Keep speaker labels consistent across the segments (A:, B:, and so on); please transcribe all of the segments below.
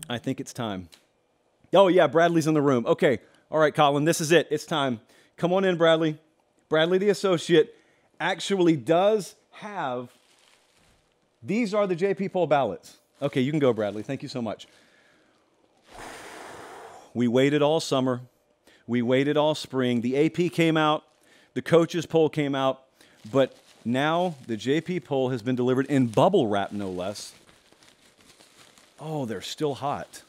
A: I think it's time. Oh, yeah, Bradley's in the room. Okay. All right, Colin, this is it. It's time. Come on in, Bradley. Bradley, the associate, actually does have, these are the JP poll ballots. Okay, you can go, Bradley. Thank you so much. We waited all summer. We waited all spring. The AP came out. The coaches poll came out. But now the JP poll has been delivered in bubble wrap, no less. Oh, they're still hot.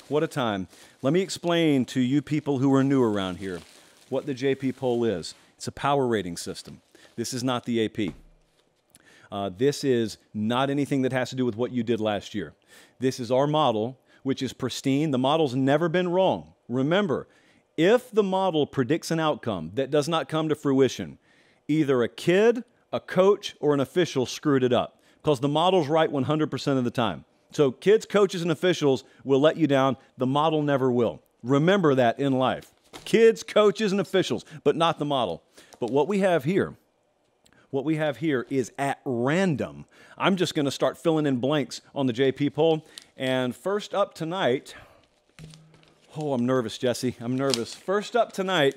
A: What a time. Let me explain to you people who are new around here what the JP poll is. It's a power rating system. This is not the AP. This is not anything that has to do with what you did last year. This is our model, which is pristine. The model's never been wrong. Remember, if the model predicts an outcome that does not come to fruition, either a kid, a coach, or an official screwed it up, because the model's right 100% of the time. So kids, coaches, and officials will let you down. The model never will. Remember that in life. Kids, coaches, and officials, but not the model. But what we have here is at random. I'm just going to start filling in blanks on the JP poll. And first up tonight, oh, I'm nervous, Jesse. I'm nervous. First up tonight,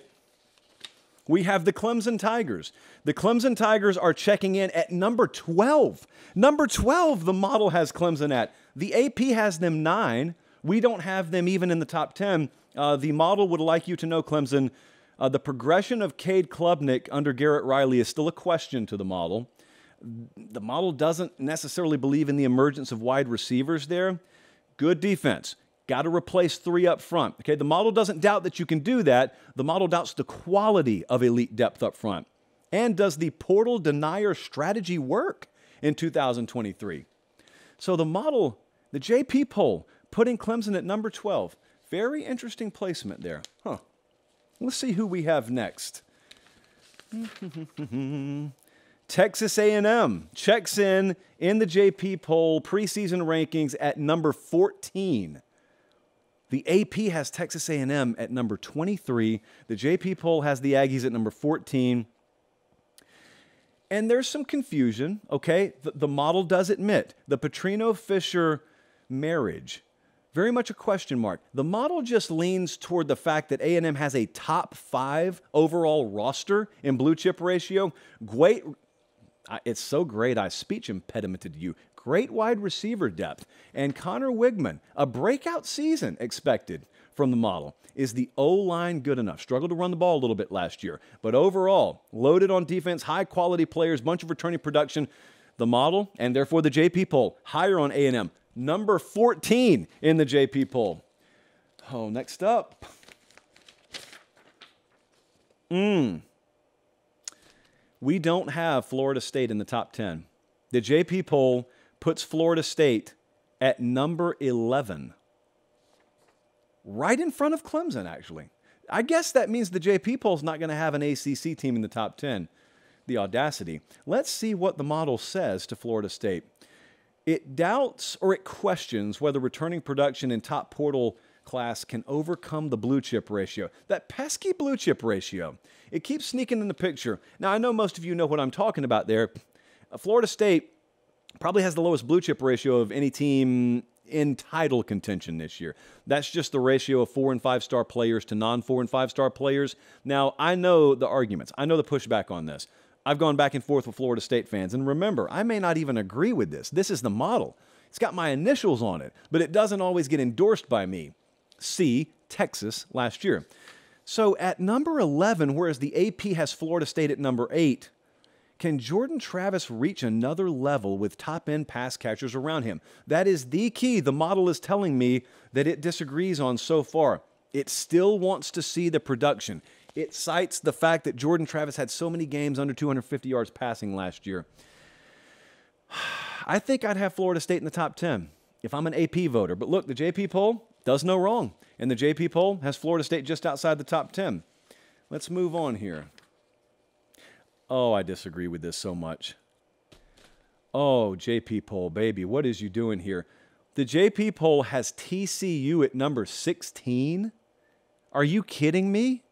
A: we have the Clemson Tigers. The Clemson Tigers are checking in at number 12. Number 12, the model has Clemson at. The AP has them 9. We don't have them even in the top 10. The model would like you to know, Clemson, the progression of Cade Klubnik under Garrett Riley is still a question to the model. The model doesn't necessarily believe in the emergence of wide receivers there. Good defense. Got to replace 3 up front. Okay, the model doesn't doubt that you can do that. The model doubts the quality of elite depth up front. And does the portal denier strategy work in 2023? So the model, the JP poll, putting Clemson at number 12. Very interesting placement there. Huh. Let's see who we have next. Texas A&M checks in the JP poll preseason rankings at number 14. The AP has Texas A&M at number 23. The JP poll has the Aggies at number 14. And there's some confusion, okay? The model does admit the Petrino-Fisher marriage, very much a question mark. The model just leans toward the fact that A&M has a top 5 overall roster in blue chip ratio. Great, it's so great I speech impedimented you. Great wide receiver depth. And Connor Wigman, a breakout season expected from the model. Is the O-line good enough? Struggled to run the ball a little bit last year. But overall, loaded on defense, high-quality players, bunch of returning production. The model, and therefore the JP poll, higher on A&M. Number 14 in the JP poll. Oh, next up. We don't have Florida State in the top 10. The JP poll puts Florida State at number 11. Right in front of Clemson, actually. I guess that means the JP poll is not going to have an ACC team in the top 10. The audacity. Let's see what the model says to Florida State. It doubts or it questions whether returning production in top portal class can overcome the blue chip ratio. That pesky blue chip ratio. It keeps sneaking in the picture. Now, I know most of you know what I'm talking about there. Florida State probably has the lowest blue chip ratio of any team in title contention this year. That's just the ratio of 4- and 5-star players to non-4- and 5-star players. Now, I know the arguments. I know the pushback on this. I've gone back and forth with Florida State fans. And remember, I may not even agree with this. This is the model. It's got my initials on it, but it doesn't always get endorsed by me. See Texas last year. So at number 11, whereas the AP has Florida State at number 8, can Jordan Travis reach another level with top-end pass catchers around him? That is the key the model is telling me that it disagrees on so far. It still wants to see the production. It cites the fact that Jordan Travis had so many games under 250 yards passing last year. I think I'd have Florida State in the top 10 if I'm an AP voter. But look, the JP poll does no wrong. And the JP poll has Florida State just outside the top 10. Let's move on here. Oh, I disagree with this so much. Oh, JP poll, baby, what is you doing here? The JP poll has TCU at number 16? Are you kidding me?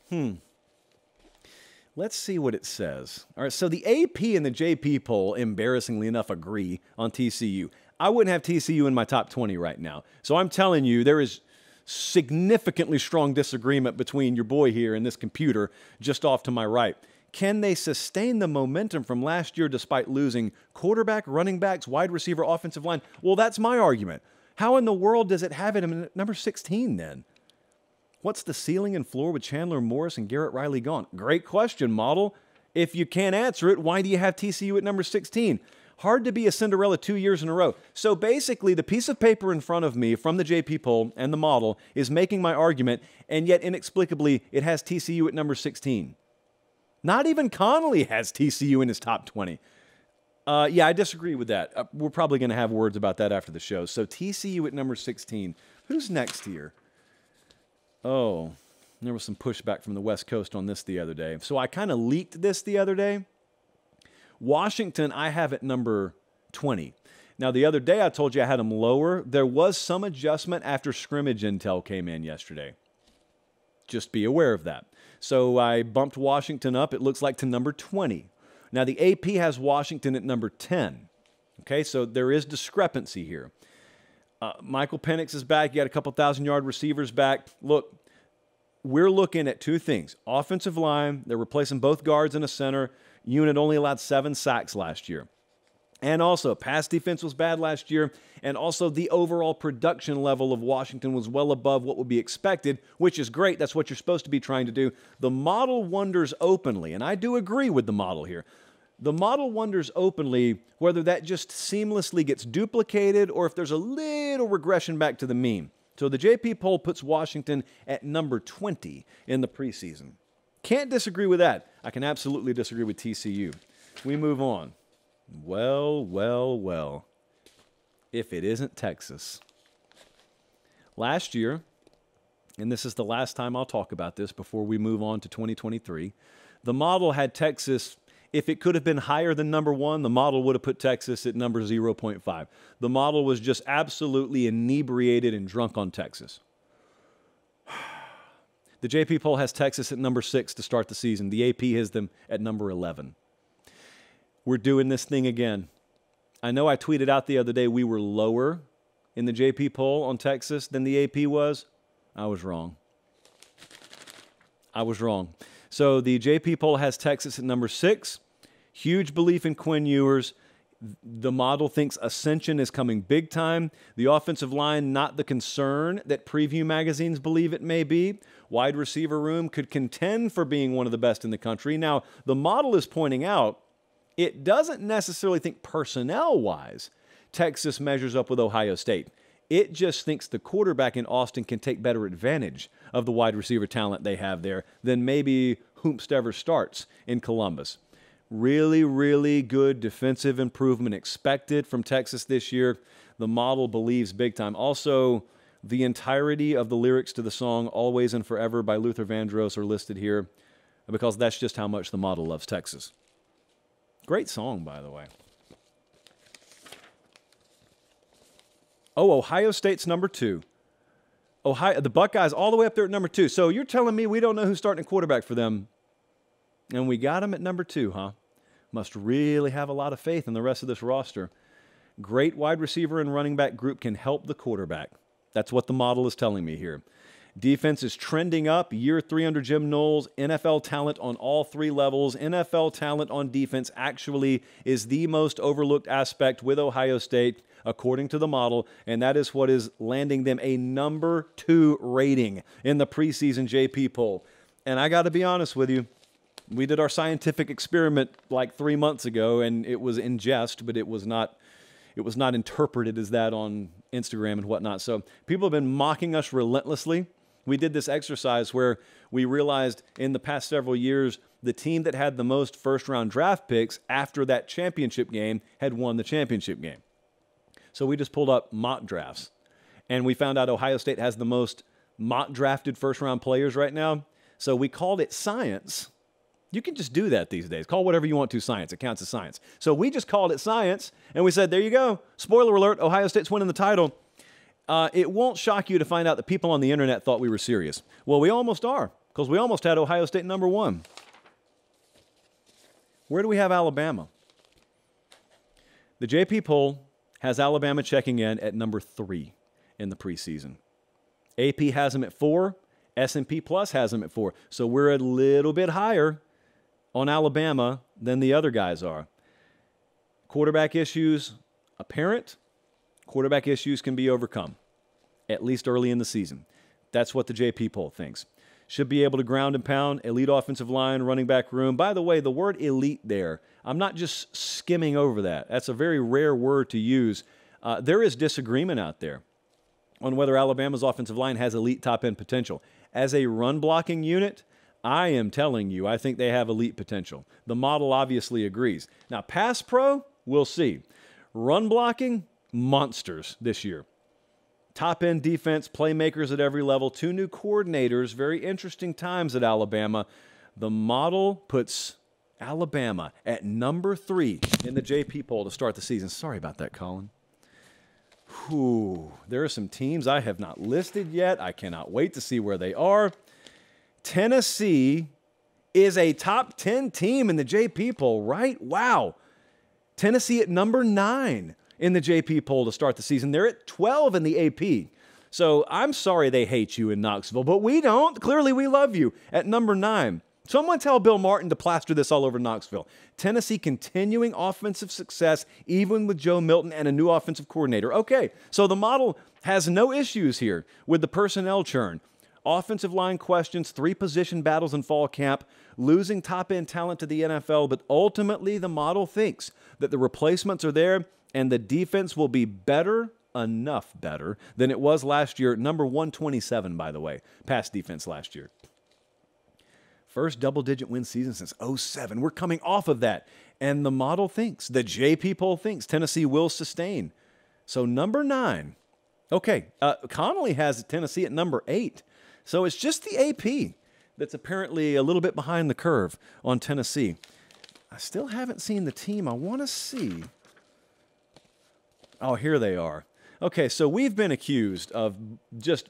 A: Let Let's see what it says. All right, so the AP and the JP poll, embarrassingly enough, agree on TCU. I wouldn't have TCU in my top 20 right now. So I'm telling you, there is significantly strong disagreement between your boy here and this computer just off to my right. Can they sustain the momentum from last year despite losing quarterback, running backs, wide receiver, offensive line? Well, that's my argument. How in the world does it have it at number 16 then? What's the ceiling and floor with Chandler Morris and Garrett Riley gone? Great question, model. If you can't answer it, why do you have TCU at number 16? Hard to be a Cinderella 2 years in a row. So basically, the piece of paper in front of me from the JP poll and the model is making my argument, and yet inexplicably, it has TCU at number 16. Not even Connolly has TCU in his top 20. Yeah, I disagree with that. We're probably going to have words about that after the show. So TCU at number 16. Who's next here? Oh, there was some pushback from the West Coast on this the other day. So I kind of leaked this the other day. Washington, I have at number 20. Now, the other day I told you I had them lower. There was some adjustment after scrimmage intel came in yesterday. Just be aware of that. So I bumped Washington up, it looks like, to number 20. Now, the AP has Washington at number 10. Okay, so there is discrepancy here. Michael Penix is back. You got a couple 1,000-yard receivers back. Look, we're looking at two things. Offensive line, they're replacing both guards and a center. Unit only allowed 7 sacks last year. And also, pass defense was bad last year, and also the overall production level of Washington was well above what would be expected, which is great. That's what you're supposed to be trying to do. The model wonders openly, and I do agree with the model here. The model wonders openly whether that just seamlessly gets duplicated or if there's a little regression back to the mean. So the JP poll puts Washington at number 20 in the preseason. Can't disagree with that. I can absolutely disagree with TCU. We move on. Well, well, well. If it isn't Texas. Last year, and this is the last time I'll talk about this before we move on to 2023, the model had Texas. If it could have been higher than number 1, the model would have put Texas at number 0.5. The model was just absolutely inebriated and drunk on Texas. The JP poll has Texas at number 6 to start the season. The AP has them at number 11. We're doing this thing again. I know I tweeted out the other day we were lower in the JP poll on Texas than the AP was. I was wrong. I was wrong. So the JP poll has Texas at number 6. Huge belief in Quinn Ewers. The model thinks ascension is coming big time. The offensive line, not the concern that preview magazines believe it may be. Wide receiver room could contend for being one of the best in the country. Now, the model is pointing out it doesn't necessarily think personnel-wise Texas measures up with Ohio State. It just thinks the quarterback in Austin can take better advantage of the wide receiver talent they have there than maybe whomstever starts in Columbus. Really, really good defensive improvement expected from Texas this year. The model believes big time. Also, the entirety of the lyrics to the song Always and Forever by Luther Vandross are listed here because that's just how much the model loves Texas. Great song, by the way. Oh, Ohio State's number 2. The Buckeyes all the way up there at number 2. So you're telling me we don't know who's starting at quarterback for them, and we got them at number 2, huh? Must really have a lot of faith in the rest of this roster. Great wide receiver and running back group can help the quarterback. That's what the model is telling me here. Defense is trending up. Year 3 under Jim Knowles. NFL talent on all 3 levels. NFL talent on defense actually is the most overlooked aspect with Ohio State, according to the model, and that is what is landing them a number 2 rating in the preseason JP poll. And I got to be honest with you, we did our scientific experiment like 3 months ago, and it was in jest, but it was not interpreted as that on Instagram and whatnot. So people have been mocking us relentlessly. We did this exercise where we realized in the past several years, the team that had the most first-round draft picks after that championship game had won the championship game. So we just pulled up mock drafts, and we found out Ohio State has the most mock drafted first-round players right now. So we called it science. You can just do that these days. Call whatever you want to science. It counts as science. So we just called it science, and we said, there you go. Spoiler alert, Ohio State's winning the title. It won't shock you to find out that people on the internet thought we were serious. Well, we almost are, because we almost had Ohio State number 1. Where do we have Alabama? The JP poll has Alabama checking in at number 3 in the preseason. AP has them at 4. S&P Plus has them at 4. So we're a little bit higher on Alabama than the other guys are. Quarterback issues apparent. Quarterback issues can be overcome, at least early in the season. That's what the JP poll thinks. Should be able to ground and pound, elite offensive line, running back room. By the way, the word elite there, I'm not just skimming over that. That's a very rare word to use. There is disagreement out there on whether Alabama's offensive line has elite top-end potential. As a run-blocking unit, I am telling you, I think they have elite potential. The model obviously agrees. Now, pass pro, we'll see. Run blocking, monsters this year. Top-end defense, playmakers at every level, 2 new coordinators, very interesting times at Alabama. The model puts Alabama at number 3 in the JP poll to start the season. Sorry about that, Colin. Whew, there are some teams I have not listed yet. I cannot wait to see where they are. Tennessee is a top 10 team in the JP poll, right? Wow. Tennessee at number 9 in the JP poll to start the season. They're at 12 in the AP. So I'm sorry they hate you in Knoxville, but we don't. Clearly we love you at number 9. Someone tell Bill Martin to plaster this all over Knoxville. Tennessee continuing offensive success, even with Joe Milton and a new offensive coordinator. Okay, so the model has no issues here with the personnel churn. Offensive line questions, 3 position battles in fall camp, losing top-end talent to the NFL, but ultimately the model thinks that the replacements are there and the defense will be better, enough better, than it was last year. Number 127, by the way, pass defense last year. First double-digit win season since 2007. We're coming off of that. And the model thinks, the JP poll thinks, Tennessee will sustain. So number 9. Okay, Connolly has Tennessee at number 8. So it's just the AP that's apparently a little bit behind the curve on Tennessee. I still haven't seen the team I want to see. Oh, here they are. Okay, so we've been accused of just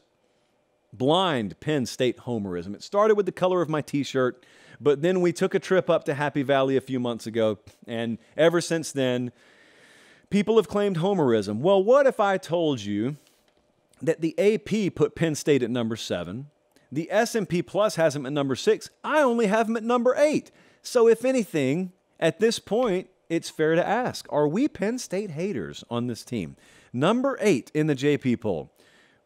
A: blind Penn State homerism. It started with the color of my T-shirt, but then we took a trip up to Happy Valley a few months ago, and ever since then, people have claimed homerism. Well, what if I told you that the AP put Penn State at number 7, the S&P Plus has them at number 6, I only have them at number 8. So if anything, at this point, it's fair to ask, are we Penn State haters on this team? Number 8 in the JP poll.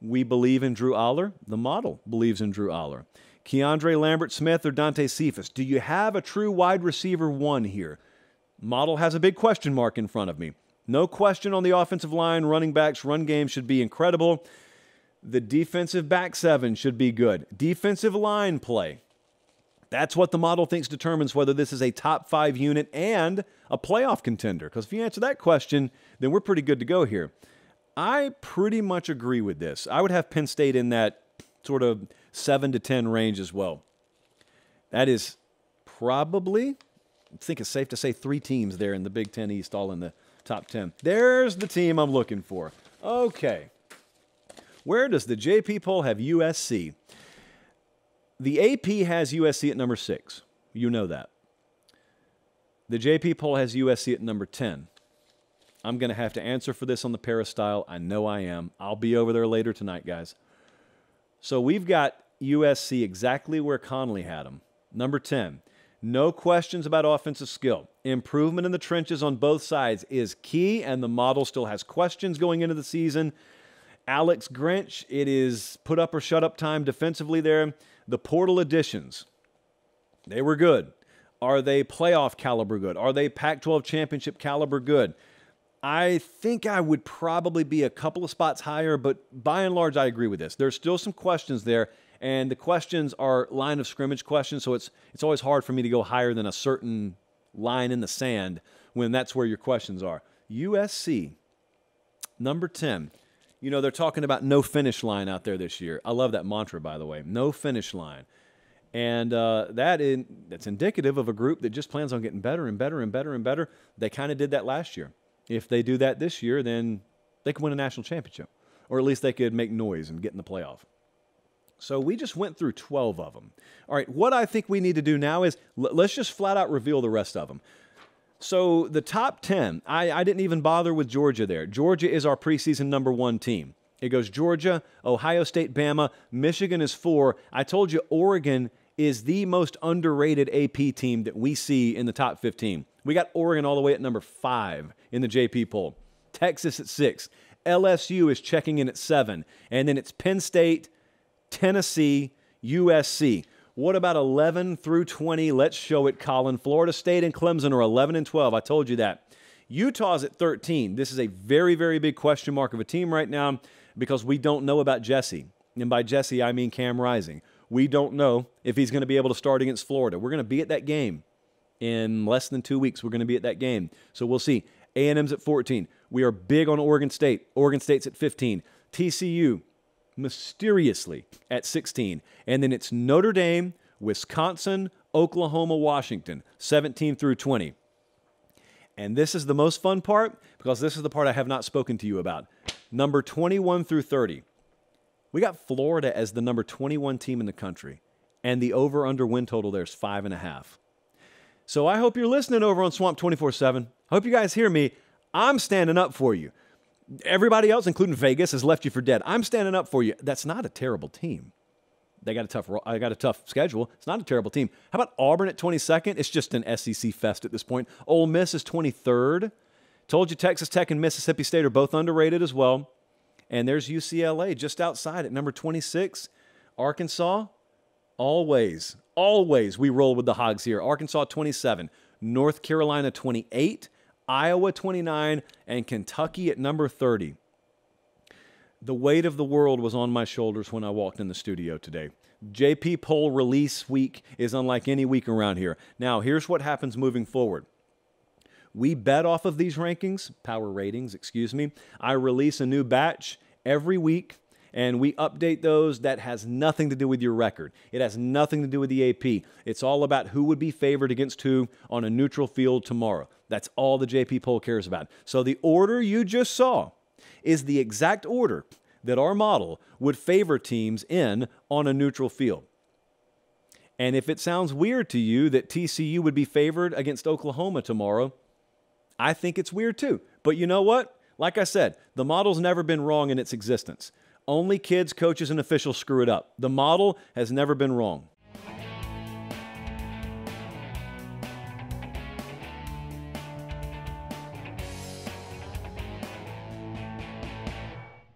A: We believe in Drew Aller. The model believes in Drew Aller. Keandre Lambert-Smith or Dante Cephas. Do you have a true wide receiver 1 here? Model has a big question mark in front of me. No question on the offensive line. Running backs, run game should be incredible. The defensive back 7 should be good. Defensive line play. That's what the model thinks determines whether this is a top 5 unit and a playoff contender. Because if you answer that question, then we're pretty good to go here. I pretty much agree with this. I would have Penn State in that sort of 7 to 10 range as well. That is probably, I think it's safe to say, 3 teams there in the Big Ten East, all in the top 10. There's the team I'm looking for. Okay. Where does the JP poll have USC? The AP has USC at number 6. You know that. The JP poll has USC at number 10. I'm going to have to answer for this on the Peristyle. I know I am. I'll be over there later tonight, guys. So we've got USC exactly where Connolly had them. Number 10. No questions about offensive skill. Improvement in the trenches on both sides is key, and the model still has questions going into the season. Alex Grinch, it is put up or shut up time defensively there. The portal additions, they were good. Are they playoff caliber good? Are they Pac-12 championship caliber good? I think I would probably be a couple of spots higher, but by and large, I agree with this. There's still some questions there, and the questions are line of scrimmage questions, so it's always hard for me to go higher than a certain line in the sand when that's where your questions are. USC, number 10. You know, they're talking about no finish line out there this year. I love that mantra, by the way, no finish line. And that's indicative of a group that just plans on getting better and better and better and better. They kind of did that last year. If they do that this year, then they could win a national championship, or at least they could make noise and get in the playoff. So we just went through 12 of them. All right, what I think we need to do now is let's just flat out reveal the rest of them. So the top 10, I didn't even bother with Georgia there. Georgia is our preseason #1 team. It goes Georgia, Ohio State, Bama, Michigan is 4. I told you Oregon is the most underrated AP team that we see in the top 15. We got Oregon all the way at number 5 in the JP poll. Texas at 6. LSU is checking in at 7. And then it's Penn State, Tennessee, USC. What about 11 through 20? Let's show it, Colin. Florida State and Clemson are 11 and 12. I told you that. Utah's at 13. This is a very, very big question mark of a team right now because we don't know about Jesse. And by Jesse, I mean Cam Rising. We don't know if he's going to be able to start against Florida. We're going to be at that game in less than 2 weeks. We're going to be at that game. So we'll see. A&M's at 14. We are big on Oregon State. Oregon State's at 15. TCU, mysteriously, at 16. And then it's Notre Dame, Wisconsin, Oklahoma, Washington, 17 through 20. And this is the most fun part because this is the part I have not spoken to you about. Number 21 through 30. We got Florida as the number 21 team in the country, and the over-under win total there is 5.5. So I hope you're listening over on Swamp 24/7. I hope you guys hear me. I'm standing up for you. Everybody else, including Vegas, has left you for dead. I'm standing up for you. That's not a terrible team. I got a tough schedule. It's not a terrible team. How about Auburn at 22nd? It's just an SEC fest at this point. Ole Miss is 23rd. Told you Texas Tech and Mississippi State are both underrated as well. And there's UCLA just outside at number 26. Arkansas, always we roll with the Hogs here. Arkansas 27, North Carolina 28, Iowa 29, and Kentucky at number 30. The weight of the world was on my shoulders when I walked in the studio today. JP poll release week is unlike any week around here. Now, here's what happens moving forward. We bet off of these rankings, power ratings, excuse me. I release a new batch every week, and we update those. That has nothing to do with your record. It has nothing to do with the AP. It's all about who would be favored against who on a neutral field tomorrow. That's all the JP poll cares about. So the order you just saw is the exact order that our model would favor teams in on a neutral field. And if it sounds weird to you that TCU would be favored against Oklahoma tomorrow, I think it's weird too. But you know what? Like I said, the model's never been wrong in its existence. Only kids, coaches, and officials screw it up. The model has never been wrong.